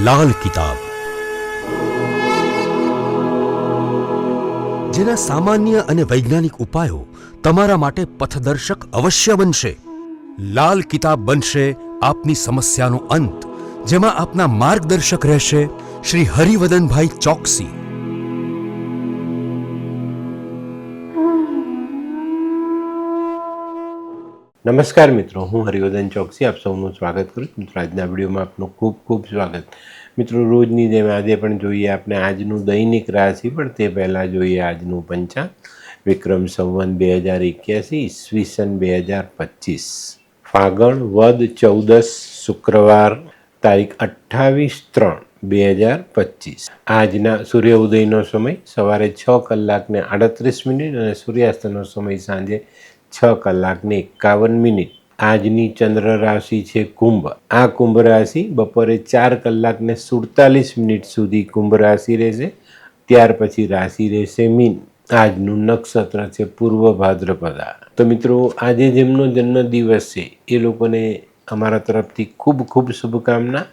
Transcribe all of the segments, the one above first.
લાલ કિતાબ, જેના સામાન્ય અને વૈજ્ઞાનિક ઉપાયો તમારા માટે પથદર્શક અવશ્ય બનશે. લાલ કિતાબ બનશે આપની સમસ્યાનો અંત, જેમાં આપના માર્ગદર્શક રહેશે શ્રી હરિવદનભાઈ ચોકસી. નમસ્કાર મિત્રો, હું હરિવદન ચોકસી આપ સૌનું સ્વાગત કરું છું. મિત્રો, આજના વિડીયોમાં આપનું ખૂબ ખૂબ સ્વાગત. મિત્રો, રોજની જેમ આજે પણ જોઈએ આપણે આજનું દૈનિક રાશિ, પણ તે પહેલાં જોઈએ આજનું પંચાંગ. વિક્રમ સંવત 2081 ઈસવીસન 2025 ફાગણ વદ 14 શુક્રવાર તારીખ 28/3/2025. આજના સૂર્ય ઉદયનો સમય સવારે 6:38 અને સૂર્યાસ્તનો સમય સાંજે 6:51. આજની ચંદ્ર રાશિ છે કુંભ. આ કુંભ રાશિ બપોરે 4:47 સુધી કુંભ રાશિ રહેશે. ત્યાર પછી રાશિ રહેશે મીન. આજનું નક્ષત્ર છે પૂર્વ ભાદ્રપદા. તો મિત્રો, આજે જેમનો જન્મદિવસ છે એ લોકોને અમારા તરફથી ખૂબ ખૂબ શુભકામના.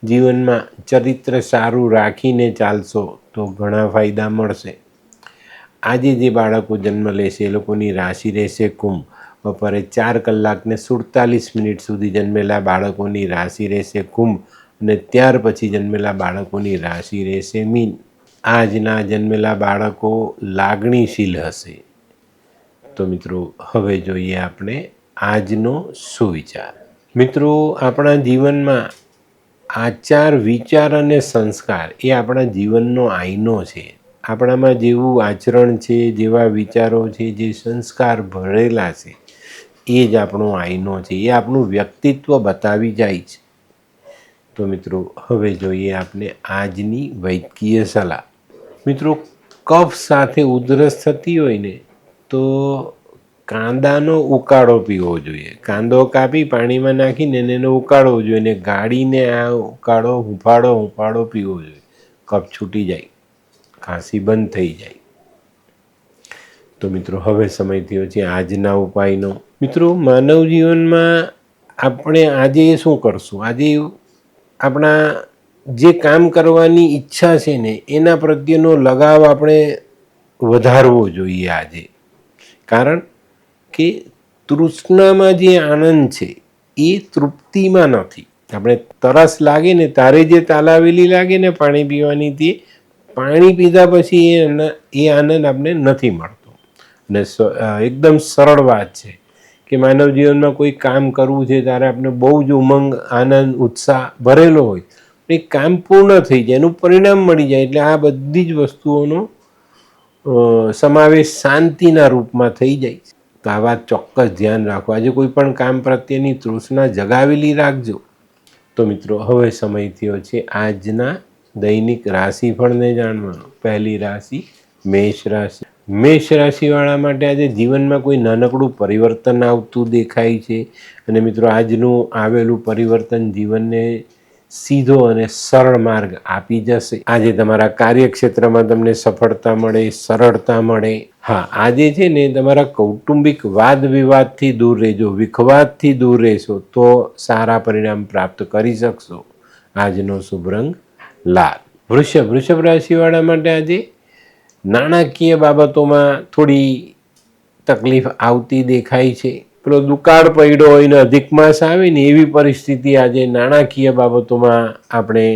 જીવનમાં ચરિત્ર સારું રાખીને ચાલશો તો ઘણા ફાયદા મળશે. આજે જે બાળકો જન્મ લેશે એ લોકોની રાશિ રહેશે કુંભ. બપોરે 4:47 સુધી જન્મેલા બાળકોની રાશિ રહેશે કુંભ અને ત્યાર પછી જન્મેલા બાળકોની રાશિ રહેશે મીન. આજના જન્મેલા બાળકો લાગણીશીલ હશે. તો મિત્રો, હવે જોઈએ આપણે આજનો સુવિચાર. મિત્રો, આપણા જીવનમાં આચાર, વિચાર અને સંસ્કાર એ આપણા જીવનનો આઈનો છે. આપણામાં જેવું આચરણ છે, જેવા વિચારો છે, જે સંસ્કાર ભરેલા છે એ જ આપણો આઈનો છે. એ આપણું વ્યક્તિત્વ બતાવી જાય છે. તો મિત્રો, હવે જોઈએ આપણે આજની વૈદ્યકીય સલાહ. મિત્રો, કફ સાથે ઉધરસ થતી હોય ને તો કાંદાનો ઉકાળો પીવો જોઈએ. કાંદો કાપી પાણીમાં નાખીને એનો ઉકાળવો જોઈએ અને ગાળીને આ ઉકાળો હુંફાળો પીવો જોઈએ. કફ છૂટી જાય, ખાંસી બંધ થઈ જાય. તો મિત્રો, હવે સમય થયો છે આજના ઉપાયનો. મિત્રો, માનવ જીવનમાં આપણે આજે શું કરશું? આજે આપણા જે કામ કરવાની ઈચ્છા છે ને એના પ્રત્યેનો લગાવ આપણે વધારવો જોઈએ આજે. કારણ કે તૃષ્ણામાં જે આનંદ છે એ તૃપ્તિમાં નથી. આપણે તરસ લાગે ને તારે જે તાલાવેલી લાગે ને પાણી પીવાની, તે પાણી પીધા પછી એ આનંદ આપણે નથી મળતો. અને એકદમ સરળ વાત છે કે માનવ જીવનમાં કોઈ કામ કરવું છે ત્યારે આપણે બહુ જ ઉમંગ, આનંદ, ઉત્સાહ ભરેલો હોય. એ કામ પૂર્ણ થઈ જાય, એનું પરિણામ મળી જાય એટલે આ બધી જ વસ્તુઓનો સમાવેશ શાંતિના રૂપમાં થઈ જાય. તો આ વાત ચોક્કસ ધ્યાન રાખો. આજે કોઈ પણ કામ પ્રત્યેની તૃષ્ણા જગાવેલી રાખજો. તો મિત્રો, હવે સમય થયો છે આજના દૈનિક રાશિફળને જાણવાનો. પહેલી રાશિ મેષ રાશિ. મેષ રાશિવાળા માટે આજે જીવનમાં કોઈ નાનકડું પરિવર્તન આવતું દેખાય છે. અને મિત્રો, આજનું આવેલું પરિવર્તન જીવનને સીધો અને સરળ માર્ગ આપી જશે. આજે તમારા કાર્યક્ષેત્રમાં તમને સફળતા મળે, સરળતા મળે. હા, આજે છે ને તમારા કૌટુંબિક વાદ વિવાદથી દૂર રહેજો, વિખવાદથી દૂર રહેશો તો સારા પરિણામ પ્રાપ્ત કરી શકશો. આજનો શુભ રંગ લાલ. વૃષભ રાશિવાળા માટે આજે નાણાકીય બાબતોમાં થોડી તકલીફ આવતી દેખાય છે. પેલો દુકાળ પડ્યો હોય ને અધિક માસ આવે ને એવી પરિસ્થિતિ આજે નાણાકીય બાબતોમાં આપણે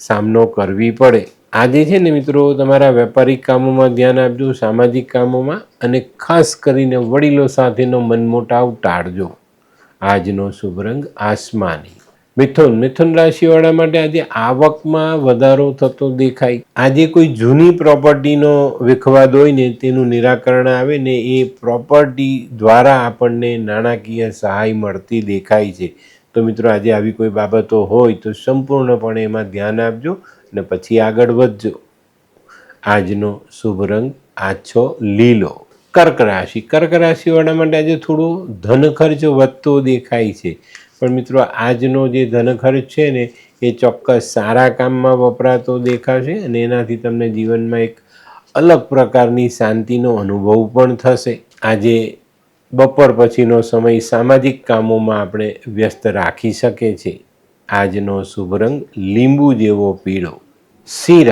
સામનો કરવી પડે. આજે છે ને મિત્રો, તમારા વેપારિક કામોમાં ધ્યાન આપજો, સામાજિક કામોમાં, અને ખાસ કરીને વડીલો સાથેનો મનમોટાવ ટાળજો. આજનો શુભ રંગ આસમાની. મિથુન રાશિવાળા માટે આજે આવકમાં વધારો થતો દેખાય. આજે કોઈ જૂની પ્રોપર્ટીનો વિખવાદ હોય ને તેનું નિરાકરણ આવે ને એ પ્રોપર્ટી દ્વારા આપણને નાણાકીય સહાય મળતી દેખાય છે. તો મિત્રો, આજે આવી કોઈ બાબતો હોય તો સંપૂર્ણપણે એમાં ધ્યાન આપજો અને પછી આગળ વધજો. આજનો શુભ રંગ આછો લીલો. કર્ક રાશિવાળા માટે આજે થોડો ધન ખર્ચ વધતો દેખાય છે. પણ મિત્રો, આજનો જે ધન ખર્ચ છે ને એ ચોક્કસ સારા કામમાં વપરાતો દેખાશે અને એનાથી તમને જીવનમાં એક અલગ પ્રકારની શાંતિનો અનુભવ પણ થશે. આજે બપોર પછીનો સમય સામાજિક કામોમાં આપણે વ્યસ્ત રાખી શકે છે. આજનો શુભ રંગ લીંબુ જેવો પીળો. સિંહ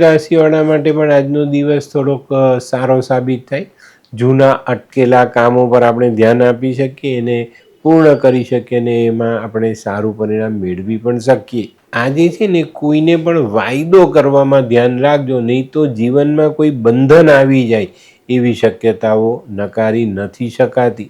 રાશિવાળા માટે પણ આજનો દિવસ થોડોક સારો સાબિત થાય. જૂના અટકેલા કામો પર આપણે ધ્યાન આપી શકીએ અને પૂર્ણ કરી શકીએ અને એમાં આપણે સારું પરિણામ મેળવી પણ શકીએ. આજે છે ને કોઈને પણ વાયદો કરવામાં ધ્યાન રાખજો, નહીં તો જીવનમાં કોઈ બંધન આવી જાય એવી શક્યતાઓ નકારી નથી શકાતી.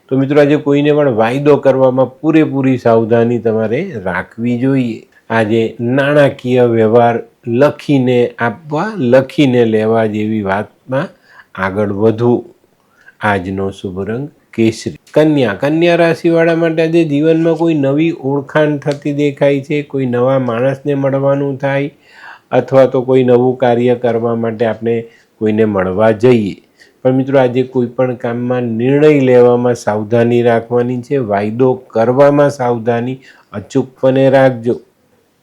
તો મિત્રો આજે કોઈને પણ વાયદો કરવામાં પૂરેપૂરી સાવધાની તમારે રાખવી જોઈએ. આજે નાણાકીય વ્યવહાર લખીને આપવા, લખીને લેવા જેવી વાતમાં આગળ વધવું. આજનો શુભ રંગ કેસરી. કન્યા રાશિવાળા માટે આજે જીવનમાં કોઈ નવી ઓળખાણ થતી દેખાય છે. કોઈ નવા માણસને મળવાનું થાય અથવા તો કોઈ નવું કાર્ય કરવા માટે આપણે કોઈને મળવા જઈએ. પણ મિત્રો આજે કોઈ પણ કામમાં નિર્ણય લેવામાં સાવધાની રાખવાની છે. વાયદો કરવામાં સાવધાની અચૂકપણે રાખજો.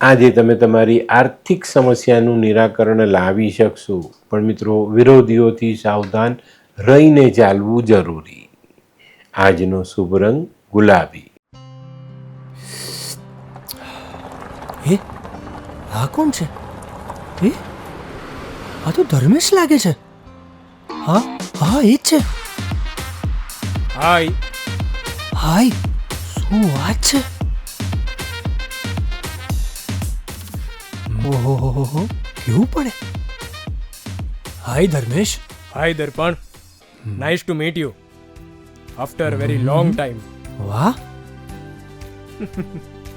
આજે તમે તમારી આર્થિક સમસ્યાનું નિરાકરણ લાવી શકશો, પણ મિત્રો વિરોધીઓથી સાવધાન રહીને ચાલવું જરૂરી. આજનો શુભ રંગ ગુલાબી. હે, આ કોણ છે? હે, આ તો ધર્મેશ લાગે છે. હા હા, એ જ છે. હાય. હાય, શું વાત છે? ઓહો, કેવું પડે? Hi Dharmesh. Hi Darpan. Nice to meet you after very long time. વાહ,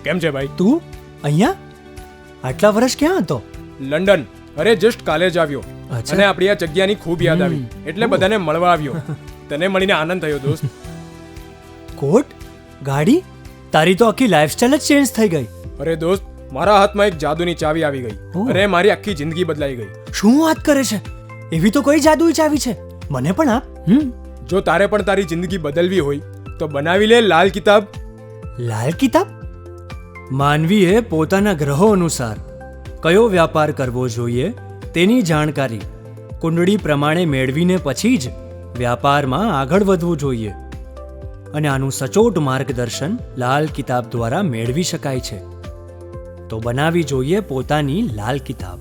કેમ છે ભાઈ? તું અહીંયા આટલા વર્ષ ક્યાં હતો? લંડન. અરે જસ્ટ કાલે જ આવ્યો અચ્છા. અને આપણી આ જગ્યાની ખૂબ યાદ આવી એટલે બધાને મળવા આવ્યો. તને મળીને આનંદ થયો દોસ્ત. કોટ, ગાડી, તારી તો આખી લાઈફસ્ટાઈલ જ ચેન્જ થઈ ગઈ. અરે દોસ્ત, મારા હાથમાં એક જાદુની ચાવી આવી ગઈ ઓહ. અને મારી આખી જિંદગી બદલાઈ ગઈ. શું વાત કરે છે? એવી તો કોઈ જાદુઈ ચાવી છે, મને પણ આપ. જો તારે પણ તારી જિંદગી બદલવી હોય તો બનાવી લે લાલ કિતાબ. લાલ કિતાબ? માનવીએ પોતાના ગ્રહો અનુસાર કયો વ્યાપાર કરવો જોઈએ તેની જાણકારી કુંડળી પ્રમાણે મેળવીને પછી જ વ્યાપારમાં આગળ વધવું જોઈએ. અને આનું સચોટ માર્ગદર્શન લાલ કિતાબ દ્વારા મેળવી શકાય છે. તો બનાવી જોઈએ પોતાની લાલ કિતાબ.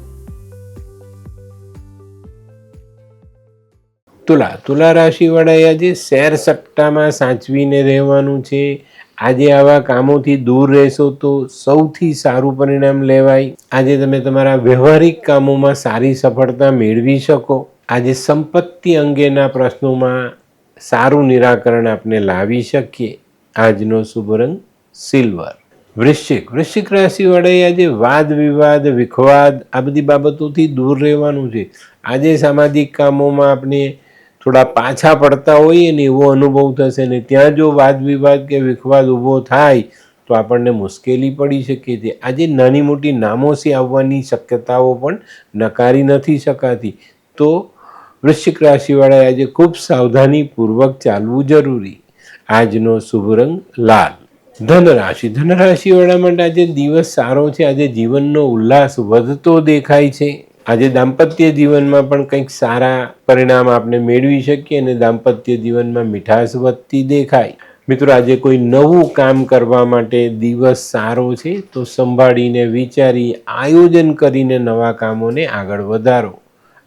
તુલા રાશિવાળાએ આજે શેર સટ્ટામાં સાચવીને રહેવાનું છે. આજે આવા કામોથી દૂર રહેશો તો સૌથી સારું પરિણામ લેવાય. આજે તમે તમારા વ્યવહારિક કામોમાં સારી સફળતા મેળવી શકો. આજે સંપત્તિ અંગેના પ્રશ્નોમાં સારું નિરાકરણ આપણે લાવી શકીએ. આજનો શુભ રંગ સિલ્વર. વૃશ્ચિક રાશિવાળાએ આજે વાદ વિવાદ, વિખવાદ આ બધી બાબતોથી દૂર રહેવાનું છે. આજે સામાજિક કામોમાં આપણે થોડા પાછા પડતા હોઈએ ને એવો અનુભવ થશે ને ત્યાં જો વાદ વિવાદ કે વિખવાદ ઊભો થાય તો આપણને મુશ્કેલી પડી શકે છે. આજે નાની મોટી નામોસી આવવાની શક્યતાઓ પણ નકારી નથી શકાતી. તો વૃશ્ચિક રાશિવાળાએ આજે ખૂબ સાવધાનીપૂર્વક ચાલવું જરૂરી. આજનો શુભ રંગ લાલ. ધનરાશિવાળા માટે આજે દિવસ સારો છે. આજે જીવનનો ઉલ્લાસ વધતો દેખાય છે. આજે દાંપત્ય જીવનમાં પણ કંઈક સારા પરિણામ આપણે મેળવી શકીએ અને દાંપત્ય જીવનમાં મીઠાશ વધતી દેખાય. મિત્રો આજે કોઈ નવું કામ કરવા માટે દિવસ સારો છે, તો સંભાળીને વિચારી આયોજન કરીને નવા કામોને આગળ વધારો.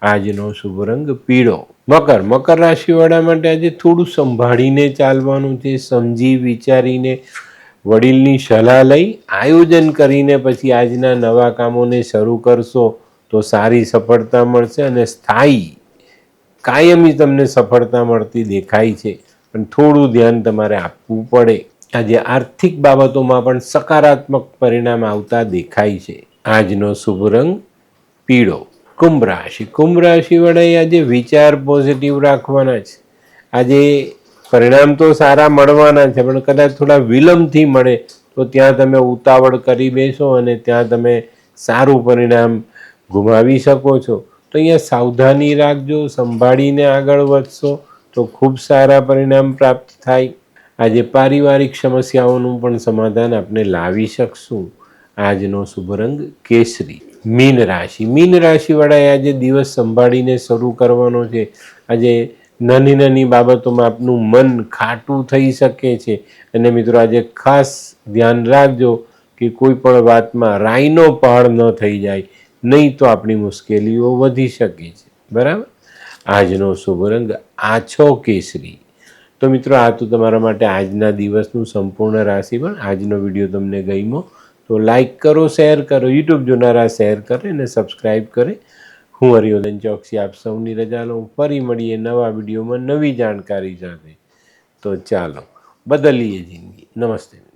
આજનો શુભ રંગ પીળો. મકર રાશિવાળા માટે આજે થોડું સંભાળીને ચાલવાનું છે. સમજી વિચારીને વડીલની સલાહ લઈ આયોજન કરીને પછી આજના નવા કામોને શરૂ કરશો તો સારી સફળતા મળશે અને સ્થાયી કાયમી તમને સફળતા મળતી દેખાય છે. પણ થોડું ધ્યાન તમારે આપવું પડે. આજે આર્થિક બાબતોમાં પણ સકારાત્મક પરિણામ આવતા દેખાય છે. આજનો શુભ રંગ પીળો. કુંભ રાશિવાળાએ આજે વિચાર પોઝિટિવ રાખવાના છે. આજે પરિણામ તો સારા મળવાના છે, પણ કદાચ થોડા વિલંબથી મળે તો ત્યાં તમે ઉતાવળ કરી બેસો અને ત્યાં તમે સારું પરિણામ ગુમાવી શકો છો. તો અહીંયા સાવધાની રાખજો. સંભાળીને આગળ વધશો તો ખૂબ સારા પરિણામ પ્રાપ્ત થાય. આજે પારિવારિક સમસ્યાઓનું પણ સમાધાન આપણે લાવી શકશું. આજનો શુભ રંગ કેસરી. મીન રાશિવાળાએ આજે દિવસ સંભાળીને શરૂ કરવાનો છે. આજે નાની બાબતોમાં આપનું મન ખાટું થઈ શકે છે અને મિત્રો આજે ખાસ ધ્યાન રાખજો કે કોઈ પણ વાતમાં રાઈનો પહાડ ન થઈ જાય, નહીં તો આપણી મુશ્કેલીઓ વધી શકે છે. બરાબર. આજનો શુભ રંગ આછો કેસરી. તો મિત્રો, આ તો તમારા માટે આજના દિવસનું સંપૂર્ણ રાશિફળ. આજનો વિડીયો તમને ગમ્યો તો લાઈક કરો, શેર કરો, યુટ્યુબ જોનારા શેર કરે અને સબસ્ક્રાઈબ કરે. હું હરિવર્ધન ચોકસી આપ સૌની રજા લઉં. ફરી મળીએ નવા વિડીયોમાં નવી જાણકારી સાથે. તો ચાલો બદલીએ જિંદગી. નમસ્તે.